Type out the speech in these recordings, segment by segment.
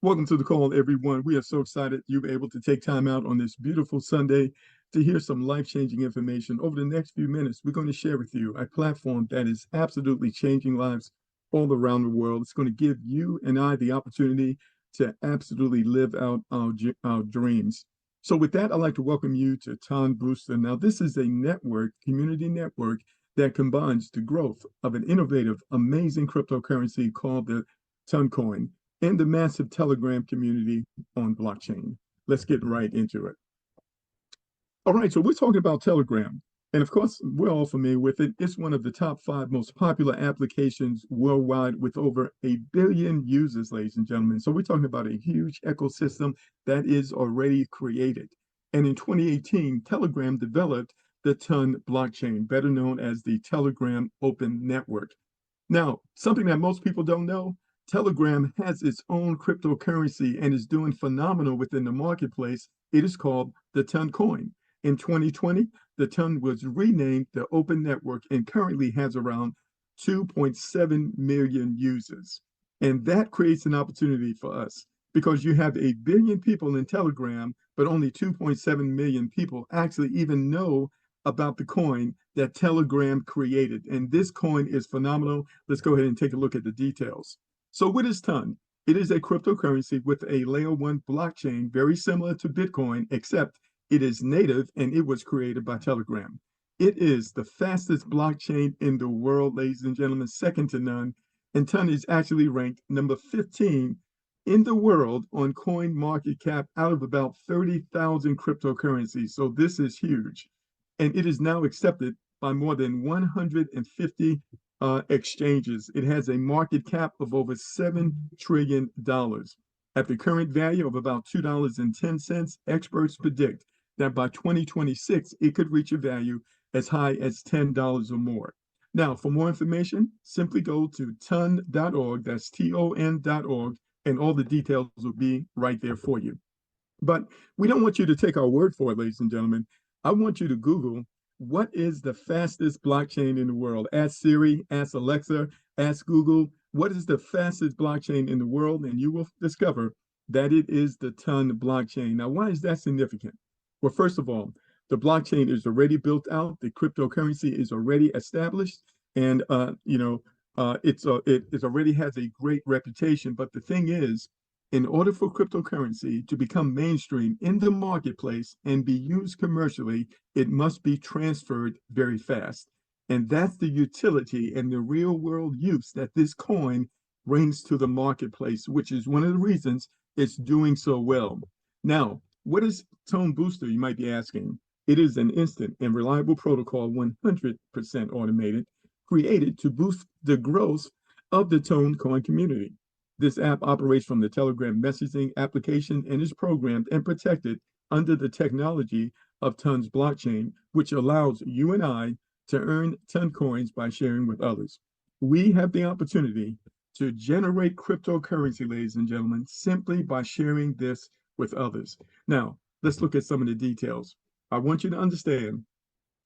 Welcome to the call, everyone. We are so excited you'll be able to take time out on this beautiful Sunday to hear some life-changing information. Over the next few minutes, we're going to share with you a platform that is absolutely changing lives all around the world. It's going to give you and I the opportunity to absolutely live out our dreams. So with that, I'd like to welcome you to Ton Booster. Now, this is a network, community network, that combines the growth of an innovative, amazing cryptocurrency called the Ton Coin and the massive Telegram community on blockchain. Let's get right into it. All right, so we're talking about Telegram. And of course, we're all familiar with it. It's one of the top 5 most popular applications worldwide with over 1 billion users, ladies and gentlemen. So we're talking about a huge ecosystem that is already created. And in 2018, Telegram developed the Ton blockchain, better known as the Telegram Open Network. Now, something that most people don't know, Telegram has its own cryptocurrency and is doing phenomenal within the marketplace. It is called the Ton Coin. In 2020, the Ton was renamed the Open Network and currently has around 2.7 million users. And that creates an opportunity for us because you have 1 billion people in Telegram, but only 2.7 million people actually even know about the coin that Telegram created. And this coin is phenomenal. Let's go ahead and take a look at the details. So what is Ton? It is a cryptocurrency with a layer 1 blockchain, very similar to Bitcoin, except it is native and it was created by Telegram. It is the fastest blockchain in the world, ladies and gentlemen, second to none. And Ton is actually ranked number 15 in the world on coin market cap out of about 30,000 cryptocurrencies. So this is huge. And it is now accepted by more than 150 exchanges. It has a market cap of over $7 trillion. At the current value of about $2.10, experts predict that by 2026, it could reach a value as high as $10 or more. Now, for more information, simply go to ton.org, that's ton.org, and all the details will be right there for you. But we don't want you to take our word for it, ladies and gentlemen. I want you to Google what is the fastest blockchain in the world. Ask Siri, ask Alexa, ask Google, what is the fastest blockchain in the world? And you will discover that it is the Ton blockchain. Now, why is that significant? Well, first of all, the blockchain is already built out. The cryptocurrency is already established, and it already has a great reputation. But the thing is, in order for cryptocurrency to become mainstream in the marketplace and be used commercially, it must be transferred very fast. And that's the utility and the real world use that this coin brings to the marketplace, which is one of the reasons it's doing so well. Now, what is Ton Booster, you might be asking? It is an instant and reliable protocol, 100% automated, created to boost the growth of the Ton coin community. This app operates from the Telegram messaging application and is programmed and protected under the technology of Ton's blockchain, which allows you and I to earn Ton coins by sharing with others. We have the opportunity to generate cryptocurrency, ladies and gentlemen, simply by sharing this with others. Now, let's look at some of the details. I want you to understand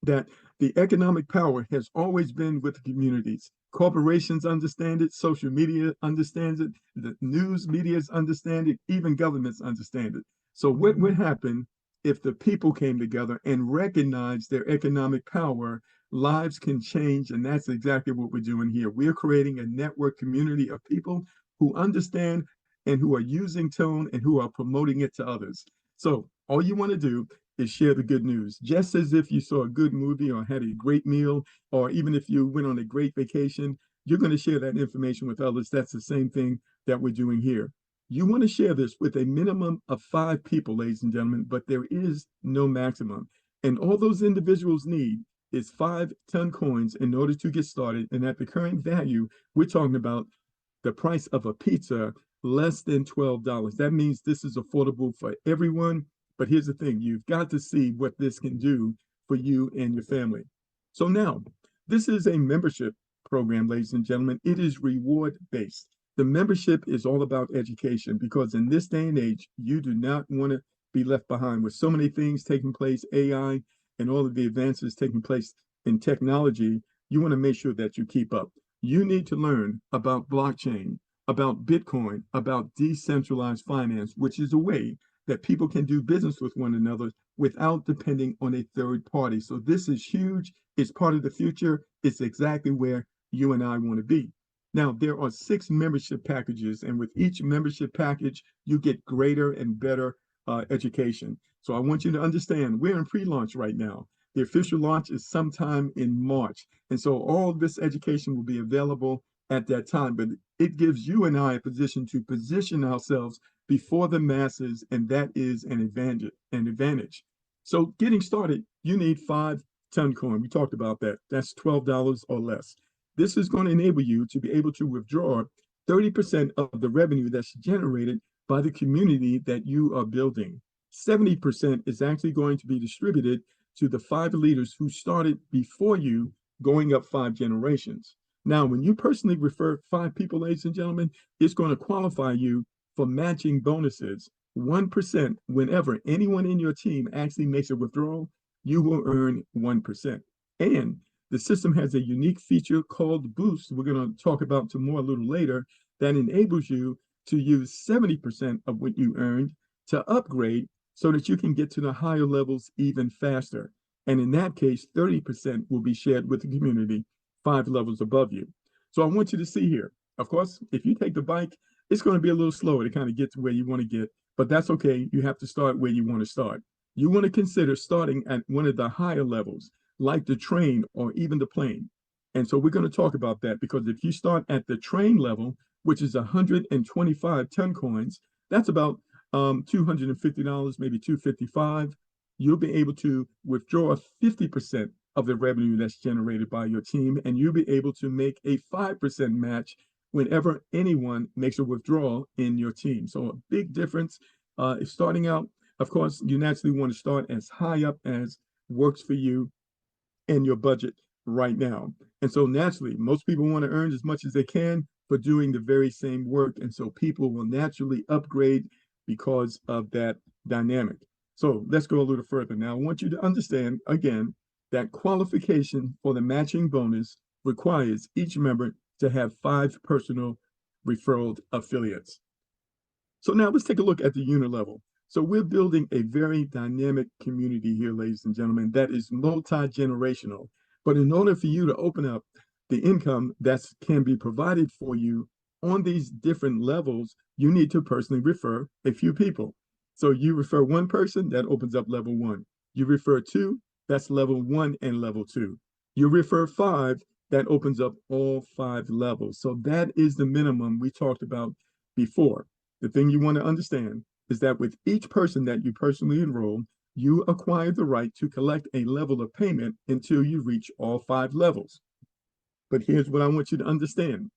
that the economic power has always been with the communities. Corporations understand it, social media understands it, the news medias understand it, even governments understand it. So what would happen if the people came together and recognized their economic power? Lives can change, and that's exactly what we're doing here. We're creating a network community of people who understand and who are using Ton and who are promoting it to others. So all you want to do is share the good news, just as if you saw a good movie or had a great meal, or even if you went on a great vacation, you're going to share that information with others. That's the same thing that we're doing here. You want to share this with a minimum of 5 people, ladies and gentlemen, but there is no maximum. And all those individuals need is 5 Ton coins in order to get started. And at the current value, we're talking about the price of a pizza less than $12. That means this is affordable for everyone. But here's the thing, you've got to see what this can do for you and your family. So now, this is a membership program, ladies and gentlemen. It is reward-based. The membership is all about education because in this day and age, you do not want to be left behind with so many things taking place, AI, and all of the advances taking place in technology. You want to make sure that you keep up. You need to learn about blockchain, about Bitcoin, about decentralized finance, which is a way that people can do business with one another without depending on a third party. So this is huge. It's part of the future. It's exactly where you and I want to be. Now, there are 6 membership packages, and with each membership package, you get greater and better education. So I want you to understand we're in pre-launch right now. The official launch is sometime in March. And so all this education will be available at that time. But it gives you and I a position to position ourselves before the masses, and that is an advantage. So getting started, you need 5 ton coin. We talked about that. That's $12 or less. This is going to enable you to be able to withdraw 30% of the revenue that's generated by the community that you are building. 70% is actually going to be distributed to the 5 leaders who started before you, going up 5 generations. Now, when you personally refer 5 people, ladies and gentlemen, it's going to qualify you for matching bonuses. 1% whenever anyone in your team actually makes a withdrawal, you will earn 1%. And the system has a unique feature called Boost, we're going to talk about some more a little later, that enables you to use 70% of what you earned to upgrade so that you can get to the higher levels even faster. And in that case, 30% will be shared with the community 5 levels above you. So I want you to see here, of course, if you take the bike, it's going to be a little slower to kind of get to where you want to get, but that's okay. You have to start where you want to start. You want to consider starting at one of the higher levels, like the train or even the plane. And so we're going to talk about that, because if you start at the train level, which is 125 ton coins, that's about $250, maybe $255. You'll be able to withdraw 50% of the revenue that's generated by your team, and you'll be able to make a 5% match whenever anyone makes a withdrawal in your team. So a big difference. Starting out, of course, you naturally want to start as high up as works for you and your budget right now. And so naturally, most people want to earn as much as they can for doing the very same work. And so people will naturally upgrade because of that dynamic. So let's go a little further. Now, I want you to understand, again, that qualification for the matching bonus requires each member to have 5 personal referral affiliates. So now let's take a look at the unit level. So we're building a very dynamic community here, ladies and gentlemen, that is multi-generational. But in order for you to open up the income that can be provided for you on these different levels, you need to personally refer a few people. So you refer 1 person, that opens up level 1. You refer 2, that's level 1 and level 2. You refer 5, that opens up all 5 levels. So that is the minimum we talked about before. The thing you want to understand is that with each person that you personally enroll, you acquire the right to collect a level of payment until you reach all 5 levels. But here's what I want you to understand.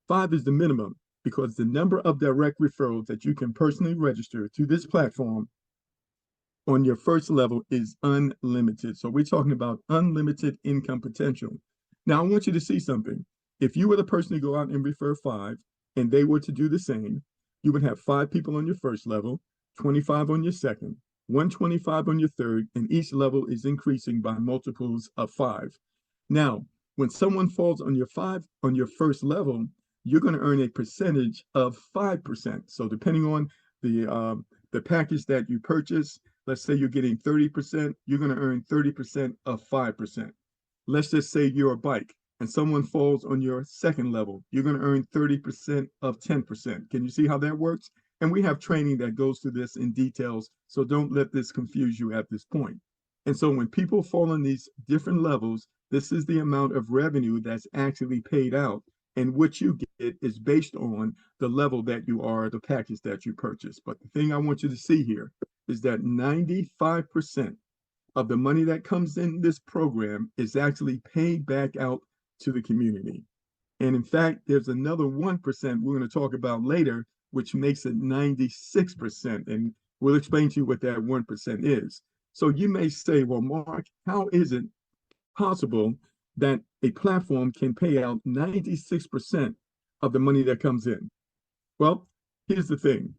5 is the minimum, because the number of direct referrals that you can personally register to this platform on your first level is unlimited. So we're talking about unlimited income potential. Now, I want you to see something. If you were the person to go out and refer 5, and they were to do the same, you would have 5 people on your first level, 25 on your second, 125 on your third, and each level is increasing by multiples of 5. Now, when someone falls on your first level, you're going to earn a percentage of 5%. So depending on the package that you purchase, let's say you're getting 30%, you're going to earn 30% of 5%. Let's just say you're a bike and someone falls on your second level, you're going to earn 30% of 10%. Can you see how that works? And we have training that goes through this in details, so don't let this confuse you at this point. And so when people fall on these different levels, this is the amount of revenue that's actually paid out. And what you get is based on the level that you are, the package that you purchase. But the thing I want you to see here is that 95% of the money that comes in this program is actually paid back out to the community. And in fact, there's another 1% we're going to talk about later, which makes it 96%. And we'll explain to you what that 1% is. So you may say, well, Mark, how is it possible that a platform can pay out 96% of the money that comes in? Well, here's the thing.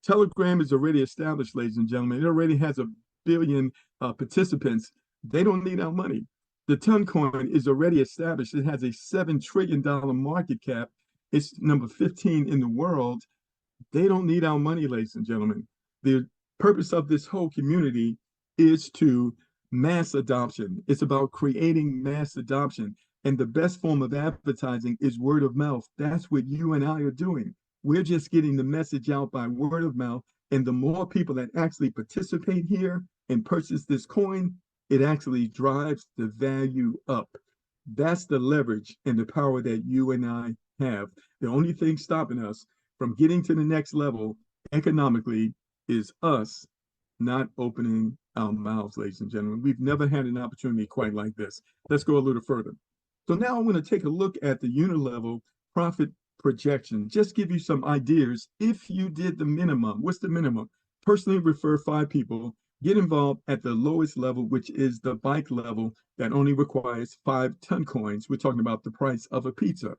Telegram is already established, ladies and gentlemen. It already has 1 billion participants. They don't need our money. The ton coin is already established. It has a $7 trillion market cap, It's number 15 in the world. They don't need our money, ladies and gentlemen. The purpose of this whole community is to mass adoption. It's about creating mass adoption. And the best form of advertising is word of mouth. That's what you and I are doing. We're just getting the message out by word of mouth. And the more people that actually participate here and purchase this coin, it actually drives the value up. That's the leverage and the power that you and I have. The only thing stopping us from getting to the next level economically is us not opening our mouths, ladies and gentlemen. We've never had an opportunity quite like this. Let's go a little further. So now I'm going to take a look at the unilevel profit projection. Just give you some ideas. If you did the minimum, what's the minimum? Personally refer 5 people. Get involved at the lowest level, which is the bike level that only requires 5 ton coins. We're talking about the price of a pizza.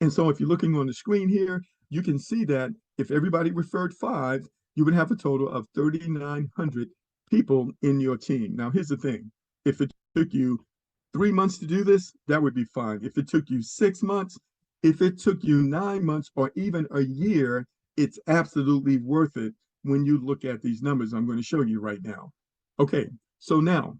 And so if you're looking on the screen here, you can see that if everybody referred 5, you would have a total of 3,900 people in your team. Now, here's the thing. If it took you 3 months to do this, that would be fine. If it took you 6 months, if it took you 9 months or even a year, it's absolutely worth it when you look at these numbers I'm going to show you right now. Okay, so now,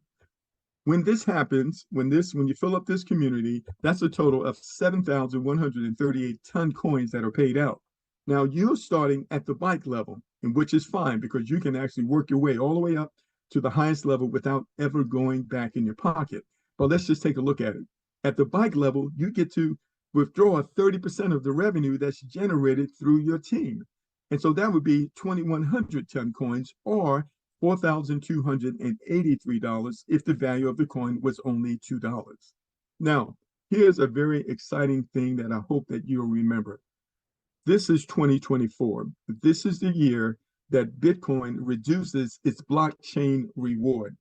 when this happens, when you fill up this community, that's a total of 7,138 ton coins that are paid out. Now you're starting at the bike level, and which is fine because you can actually work your way all the way up to the highest level without ever going back in your pocket. But let's just take a look at it. At the bike level, you get to withdraw 30% of the revenue that's generated through your team. And so that would be 2,100 ton coins or $4,283 if the value of the coin was only $2. Now, here's a very exciting thing that I hope that you'll remember. This is 2024. This is the year that Bitcoin reduces its blockchain reward.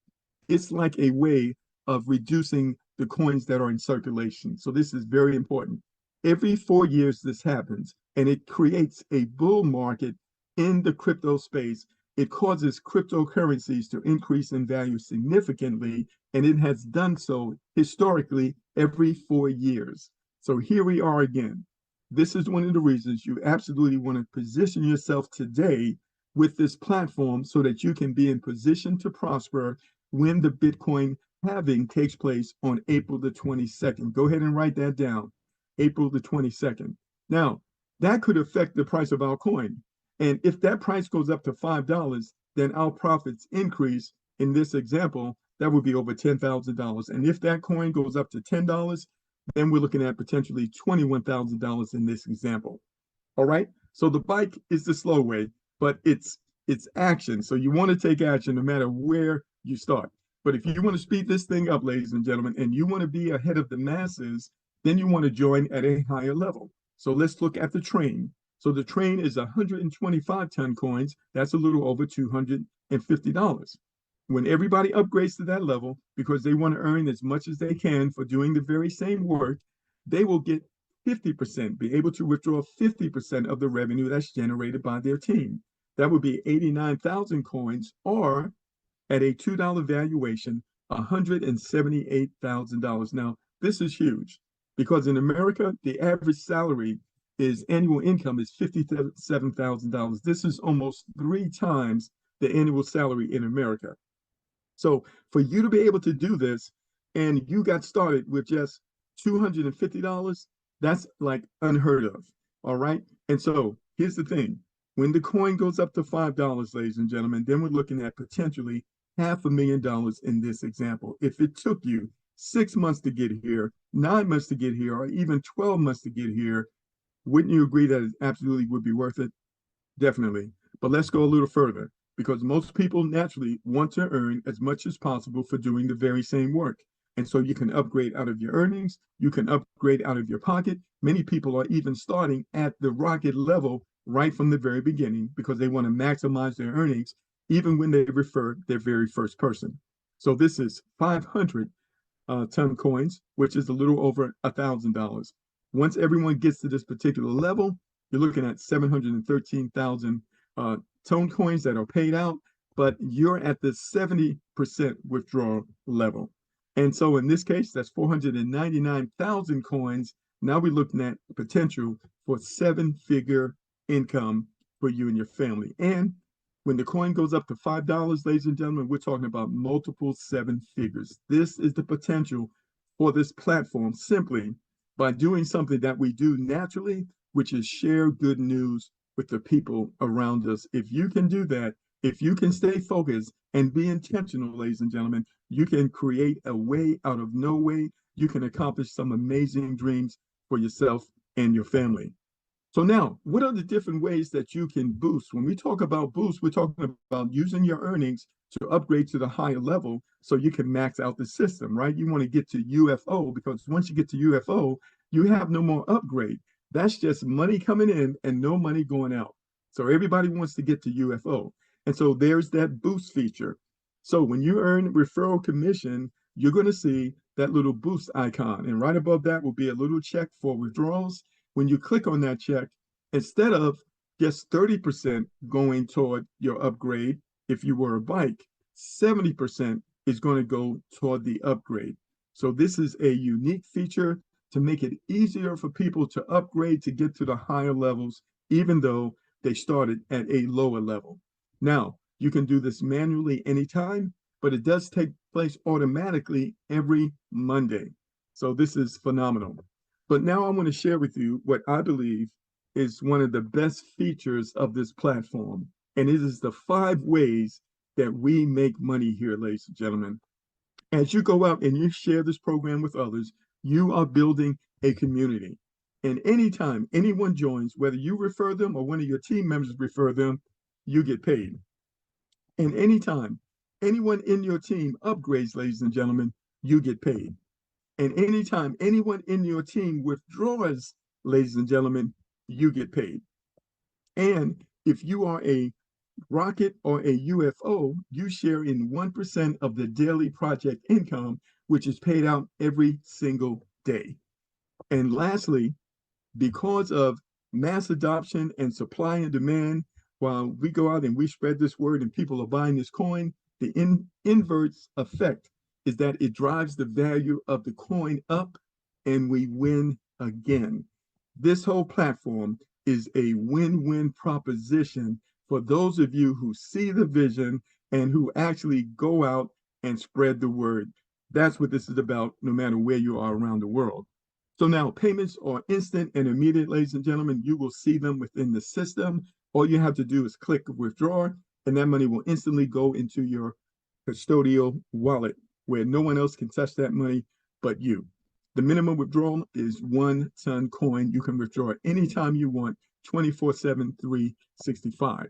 It's like a way of reducing the coins that are in circulation. So this is very important. Every 4 years this happens, and it creates a bull market in the crypto space. It causes cryptocurrencies to increase in value significantly, and it has done so historically every 4 years. So here we are again. This is one of the reasons you absolutely want to position yourself today with this platform so that you can be in position to prosper when the Bitcoin halving takes place on April the 22nd. Go ahead and write that down, April the 22nd. Now, that could affect the price of our coin. And if that price goes up to $5, then our profits increase. In this example, that would be over $10,000. And if that coin goes up to $10, then we're looking at potentially $21,000 in this example. All right. So the bike is the slow way, but it's action. So you want to take action no matter where you start. But if you want to speed this thing up, ladies and gentlemen, and you want to be ahead of the masses, then you want to join at a higher level. So let's look at the train. So the train is 125 ton coins. That's a little over $250. When everybody upgrades to that level, because they want to earn as much as they can for doing the very same work, they will get 50%, be able to withdraw 50% of the revenue that's generated by their team. That would be 89,000 coins, or at a $2 valuation, $178,000. Now, this is huge because in America, the average salary annual income is $57,000. This is almost 3 times the annual salary in America. So for you to be able to do this, and you got started with just $250, that's like unheard of. All right. And so here's the thing. When the coin goes up to $5, ladies and gentlemen, then we're looking at potentially $500,000 in this example. If it took you 6 months to get here, 9 months to get here, or even 12 months to get here, wouldn't you agree that it absolutely would be worth it? Definitely. But let's go a little further, because most people naturally want to earn as much as possible for doing the very same work. And so you can upgrade out of your earnings, you can upgrade out of your pocket. Many people are even starting at the rocket level right from the very beginning because they want to maximize their earnings, even when they refer their very first person. So this is 500 ton coins, which is a little over $1,000. Once everyone gets to this particular level, you're looking at 713,000 tone coins that are paid out, but you're at the 70% withdrawal level. And so in this case, that's 499,000 coins Now we're looking at potential for seven-figure income for you and your family. And when the coin goes up to $5, ladies and gentlemen, we're talking about multiple seven figures. This is the potential for this platform simply by doing something that we do naturally, which is share good news with the people around us. If you can do that, if you can stay focused and be intentional, ladies and gentlemen, you can create a way out of no way. You can accomplish some amazing dreams for yourself and your family. So now, what are the different ways that you can boost? When we talk about boost, we're talking about using your earnings to upgrade to the higher level so you can max out the system, right? You want to get to UFO because once you get to UFO, you have no more upgrade. That's just money coming in and no money going out. So everybody wants to get to UFO. And so there's that boost feature. So when you earn referral commission, you're going to see that little boost icon. And right above that will be a little check for withdrawals. When you click on that check, instead of just 30% going toward your upgrade, if you were a bike, 70% is going to go toward the upgrade. So this is a unique feature to make it easier for people to upgrade to get to the higher levels, even though they started at a lower level. Now, you can do this manually anytime, but it does take place automatically every Monday. So this is phenomenal. But now I want to share with you what I believe is one of the best features of this platform. And it is the 5 ways that we make money here, ladies and gentlemen. As you go out and you share this program with others, you are building a community. And anytime anyone joins, whether you refer them or one of your team members refer them, you get paid. And anytime anyone in your team upgrades, ladies and gentlemen, you get paid. And anytime anyone in your team withdraws, ladies and gentlemen, you get paid. And if you are a rocket or a UFO, you share in 1% of the daily project income, which is paid out every single day. And lastly, because of mass adoption and supply and demand, while we go out and we spread this word and people are buying this coin, the inverse effect is that it drives the value of the coin up and we win again. This whole platform is a win-win proposition for those of you who see the vision and who actually go out and spread the word. That's what this is about, no matter where you are around the world. So now payments are instant and immediate, ladies and gentlemen. You will see them within the system. All you have to do is click withdraw, and that money will instantly go into your custodial wallet where no one else can touch that money but you. The minimum withdrawal is 1 ton coin. You can withdraw anytime you want, 24/7, 365.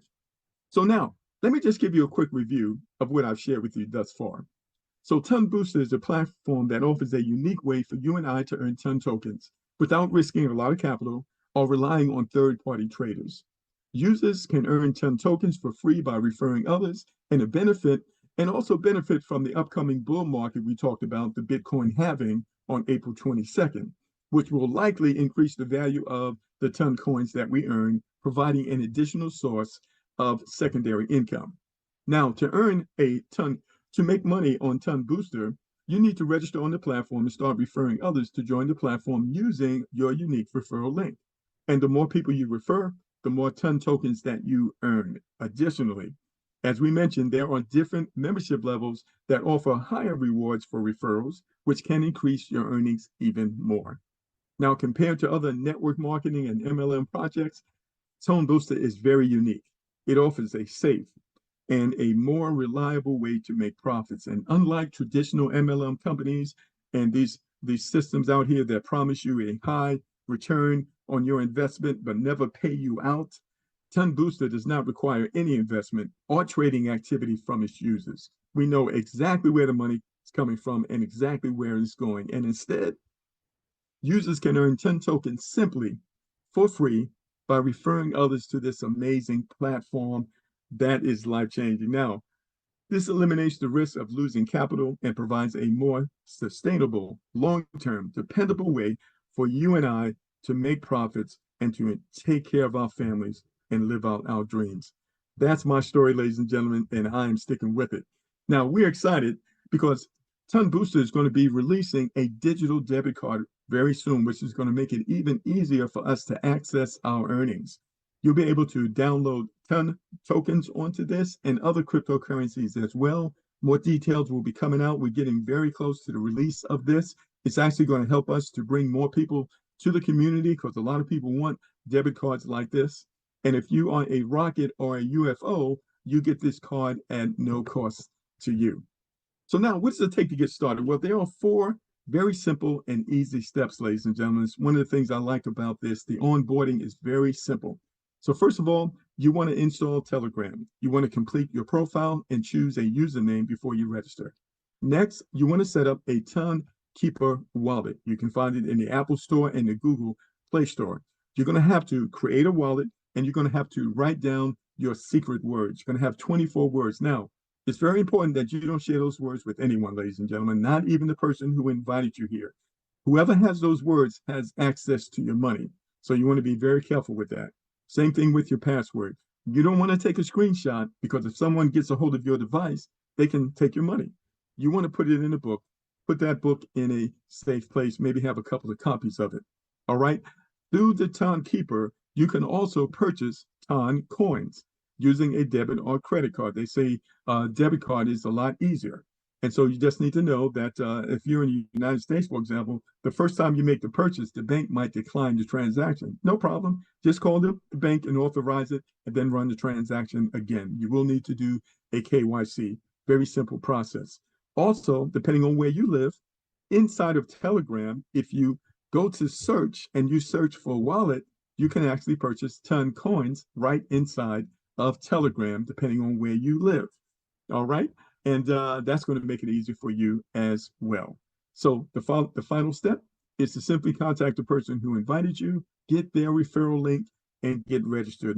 So now, let me just give you a quick review of what I've shared with you thus far. So Ton Booster is a platform that offers a unique way for you and I to earn Ton tokens without risking a lot of capital or relying on third-party traders. Users can earn Ton tokens for free by referring others and also benefit from the upcoming bull market we talked about, the Bitcoin halving on April 22nd, which will likely increase the value of the Ton coins that we earn, providing an additional source of secondary income. Now, to make money on Ton Booster, you need to register on the platform and start referring others to join the platform using your unique referral link. And the more people you refer, the more Ton tokens that you earn. Additionally, as we mentioned, there are different membership levels that offer higher rewards for referrals, which can increase your earnings even more. Now, compared to other network marketing and MLM projects, Ton Booster is very unique. It offers a safe and a more reliable way to make profits. And unlike traditional MLM companies and these systems out here that promise you a high return on your investment but never pay you out, Ton Booster does not require any investment or trading activity from its users. We know exactly where the money is coming from and exactly where it's going. And instead, users can earn Ton tokens simply for free by referring others to this amazing platform that is life-changing. Now, this eliminates the risk of losing capital and provides a more sustainable, long-term, dependable way for you and I to make profits and to take care of our families and live out our dreams. That's my story, ladies and gentlemen, and I am sticking with it. Now, we're excited because Ton Booster is going to be releasing a digital debit card very soon, which is going to make it even easier for us to access our earnings. You'll be able to download ton tokens onto this and other cryptocurrencies as well. More details will be coming out. We're getting very close to the release of this. It's actually going to help us to bring more people to the community because a lot of people want debit cards like this. And if you are a rocket or a UFO, you get this card at no cost to you. So now, what does it take to get started? Well, there are 4 very simple and easy steps, ladies and gentlemen. It's one of the things I like about this. The onboarding is very simple. So first of all, you want to install Telegram. You want to complete your profile and choose a username before you register. Next, you want to set up a Ton Keeper wallet. You can find it in the Apple Store and the Google Play Store. You're going to have to create a wallet and you're going to have to write down your secret words. You're going to have 24 words. Now, it's very important that you don't share those words with anyone, ladies and gentlemen, not even the person who invited you here. Whoever has those words has access to your money. So you want to be very careful with that. Same thing with your password. You don't want to take a screenshot because if someone gets a hold of your device, they can take your money. You want to put it in a book, put that book in a safe place, maybe have a couple of copies of it. All right. Through the Ton Keeper, you can also purchase Ton coins using a debit or credit card. They say debit card is a lot easier. And so you just need to know that if you're in the United States, for example, the first time you make the purchase, the bank might decline the transaction. No problem. Just call the bank and authorize it and then run the transaction again. You will need to do a KYC. Very simple process. Also, depending on where you live, inside of Telegram, if you go to search and you search for wallet, you can actually purchase Ton coins right inside of Telegram, depending on where you live. All right. And that's going to make it easy for you as well. So the final step is to simply contact the person who invited you, get their referral link, and get registered.